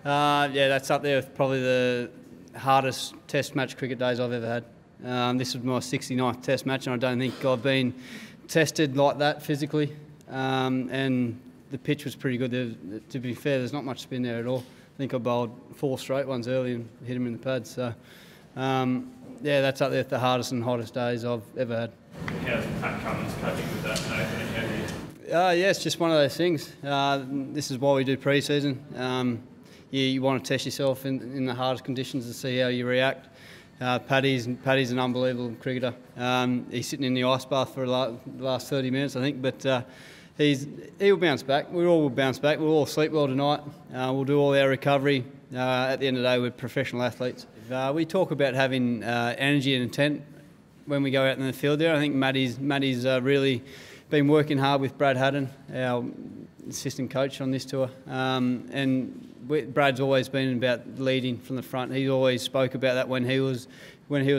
Yeah, that's up there with probably the hardest Test match cricket days I've ever had. This was my 69th Test match, and I don't think I've been tested like that physically. And the pitch was pretty good. To be fair, there's not much spin there at all. I think I bowled 4 straight ones early and hit him in the pads. So, yeah, that's up there with the hardest and hottest days I've ever had. How's Pat Cummins coping with that, Nathan? And how do you... Yeah, it's just one of those things. This is why we do pre-season. You want to test yourself in the hardest conditions to see how you react. Paddy's an unbelievable cricketer. He's sitting in the ice bath for the last 30 minutes, I think, but he'll bounce back. We all will bounce back. We'll all sleep well tonight. We'll do all our recovery. At the end of the day, we're professional athletes. We talk about having energy and intent when we go out in the field there. I think Matty's really been working hard with Brad Haddon, our assistant coach on this tour, and Brad's always been about leading from the front. He always spoke about that when he was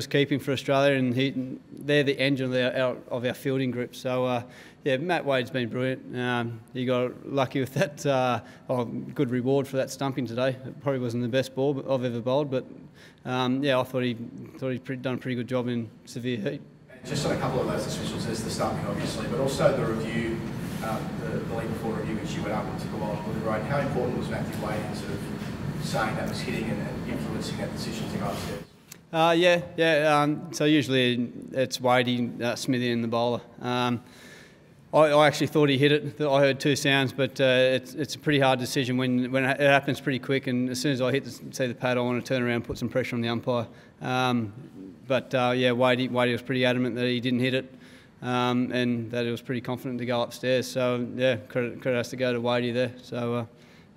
keeping for Australia, and they're the engine of our fielding group. So yeah, Matt Wade's been brilliant. He got lucky with that. Good reward for that stumping today. It probably wasn't the best ball I've ever bowled, but yeah, I thought he'd done a pretty good job in severe heat. Just on a couple of those decisions, there's the stumping obviously, but also the review, the league before review, which you went up and took a while to look at. How important was Matthew Wade in sort of saying that was hitting and influencing that decision to go upstairs? Yeah. So usually it's Wadey, Smithy and the bowler. I actually thought he hit it. I heard 2 sounds, but it's a pretty hard decision when it happens pretty quick. And as soon as I see the pad, I want to turn around and put some pressure on the umpire. But yeah, Wadey was pretty adamant that he didn't hit it, and that he was pretty confident to go upstairs. So yeah, credit has to go to Wadey there. So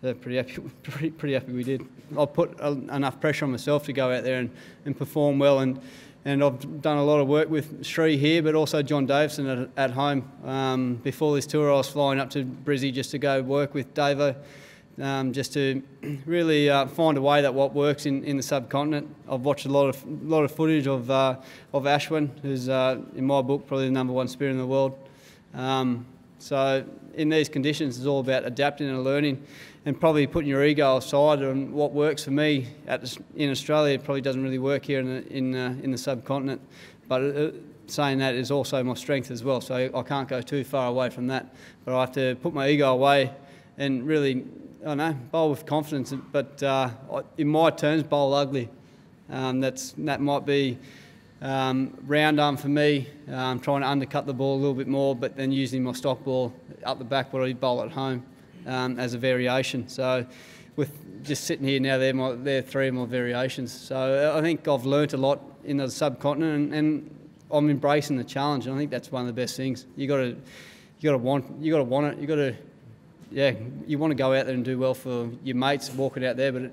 yeah, pretty happy we did. I put enough pressure on myself to go out there and perform well, and I've done a lot of work with Sri here, but also John Davison at home. Before this tour, I was flying up to Brizzy just to go work with Davo, just to really find a way that what works in the subcontinent. I've watched a lot of footage of Ashwin, who's in my book probably the #1 spinner in the world. So in these conditions, it's all about adapting and learning, and probably putting your ego aside. And what works for me in Australia probably doesn't really work here in the subcontinent. But saying that is also my strength as well. So I can't go too far away from that. But I have to put my ego away and really, I don't know, bowl with confidence. But in my terms, bowl ugly. That might be round arm for me, trying to undercut the ball a little bit more, but then using my stock ball up the back, what I bowl at home, as a variation. So with just sitting here now, they're 3 of my variations. So I think I've learnt a lot in the subcontinent, and I'm embracing the challenge. And I think that's one of the best things. You got to want it. You want to go out there and do well for your mates, walking out there, but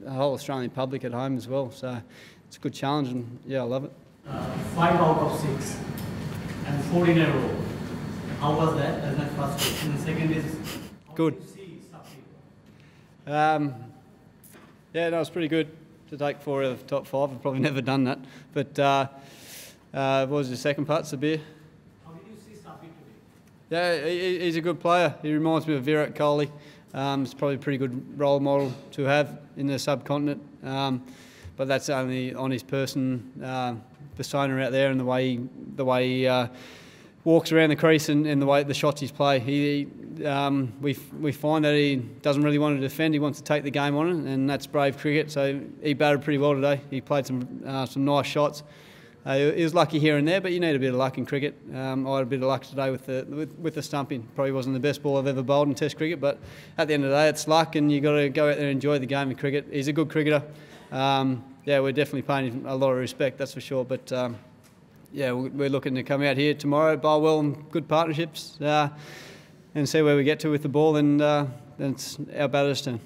the whole Australian public at home as well. So it's a good challenge, and yeah, I love it. 5 out of 6 and 14 in a row. How was that? That's my first question. The second is, good. How do you see Safi? Yeah, no, it's pretty good to take 4 out of the top 5. I've probably never done that. But what was the second part, Sabir? How did you see Safi today? Yeah, he's a good player. He reminds me of Virat Kohli. It's probably a pretty good role model to have in the subcontinent. But that's only on his persona out there, and the way he walks around the crease and the way the shots he's play. We find that he doesn't really want to defend. He wants to take the game on it, and that's brave cricket. So he batted pretty well today. He played some nice shots. He was lucky here and there, but you need a bit of luck in cricket. I had a bit of luck today with the stumping. Probably wasn't the best ball I've ever bowled in Test cricket, but at the end of the day, it's luck, and you've got to go out there and enjoy the game of cricket. He's a good cricketer. Yeah, we're definitely paying him a lot of respect, that's for sure. But yeah, we're looking to come out here tomorrow, bowl well and good partnerships, and see where we get to with the ball, and then it's our batter's turn.